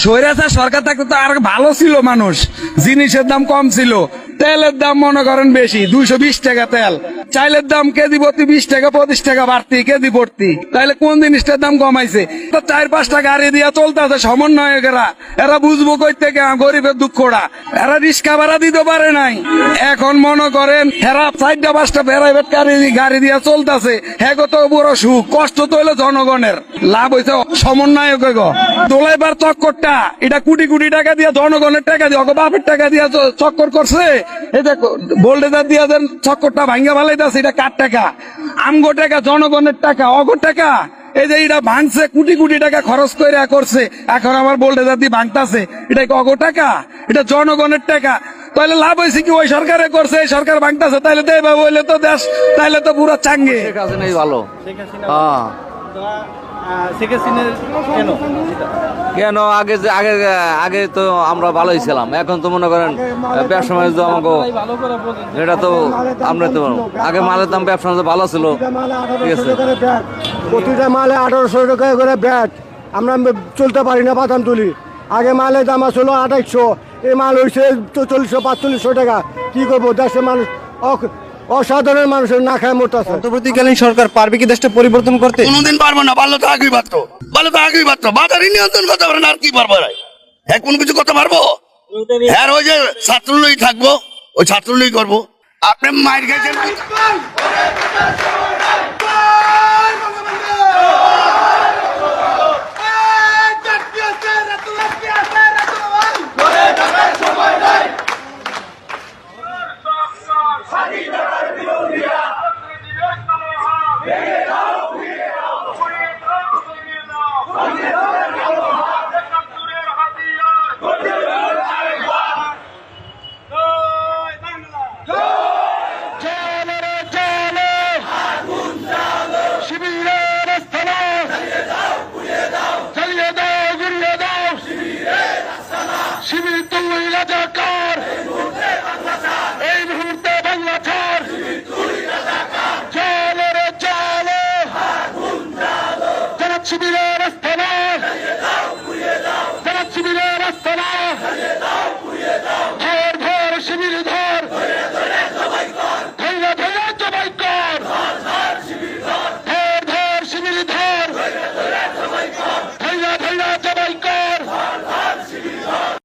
স্বৈরাচার সরকার থাকতে তো আর ভালো ছিল, মানুষ জিনিসের দাম কম ছিল, তেলের দাম মনে করেন বেশি, 220 টাকা তেল, চাইলের দাম কেজি প্রতি 20 টাকা 25 টাকা বাড়তি কেজি ভর্তি, তাইলে কোন জিনিসটার দাম কমাইছে? তো 4-5টা গাড়ি দিয়া চলতেছে সমন্বয়কেরা, এরা বুঝবো কই থেকে গরিবের দুঃখটা, এরা রিক্সা ভাড়া দিতে পারে নাই। এখন মনে করেন এরা 4-5টা প্রাইভেট গাড়ি দিয়া চলতেছে, হ্যাঁ তো বড় সুখ, কষ্ট তো হইলো জনগণের, লাভ হয়েছে সমন্বয়কে গো। দোলাইবার চক্করটা এটা কোটি কোটি টাকা দিয়া, জনগণের টাকা দিয়ে বাপের টাকা দিয়া চক্কর করছে। এই যে বোল্ডেজার দিয়া দেন চক্করটা ভাঙ্গা ভালাইতেছে, এটা কার টাকা? আমগো টাকা, জনগণের টাকা, অগর টাকা। এই যে এটা ভাঙছে, কোটি কোটি টাকা খরচ করে করছে, এখন আমার বোল্ডেজার দিয়ে ভাঙতাছে, এটা অগর টাকা, এটা জনগণের টাকা। তাহলে লাভ হয়েছে কি? ওই সরকারে করছে, এই সরকার ভাঙতাছে, তাহলে দেয় বাবু, হইলে তো দেশ তাহলে তো পুরো চাঙ্গে। ভালো কেন আগে আগে আগে তো আমরা ভালোই ছিলাম, এখন তো মনে করেন ব্যবসা বাণিজ্য আমাকে এটা তো আমরা তো আগে মালের দাম ব্যবসা বাণিজ্য ভালো ছিল, ঠিক আছে। প্রতিটা মালে 1800 টাকা করে ব্যাট, আমরা চলতে পারি না বাদাম তুলি। আগে মালের দাম আসলো 2800, এই মাল হয়েছে 4400-4500 টাকা। কি করবো? দেশের মানুষ অসাধারণ মানুষের না খায় মরতেছে। অন্তর্বর্তীকালীন সরকার পারবে কি দেশটা পরিবর্তন করতে? কোনোদিন পারবো না, পারলে তো আগেই পারতো, পারলে তো আগেই পারতো। বাজারই নিয়ন্ত্রণ করতে পারে না, আর কি পারবো? হ্যাঁ, কোনো কিছু করতে পারবো? হ্যাঁ, ওই যে ছাত্রলীগ থাকবো, ওই ছাত্রলীগ করবো। আপনি মায়ের গেছেন শিবিরে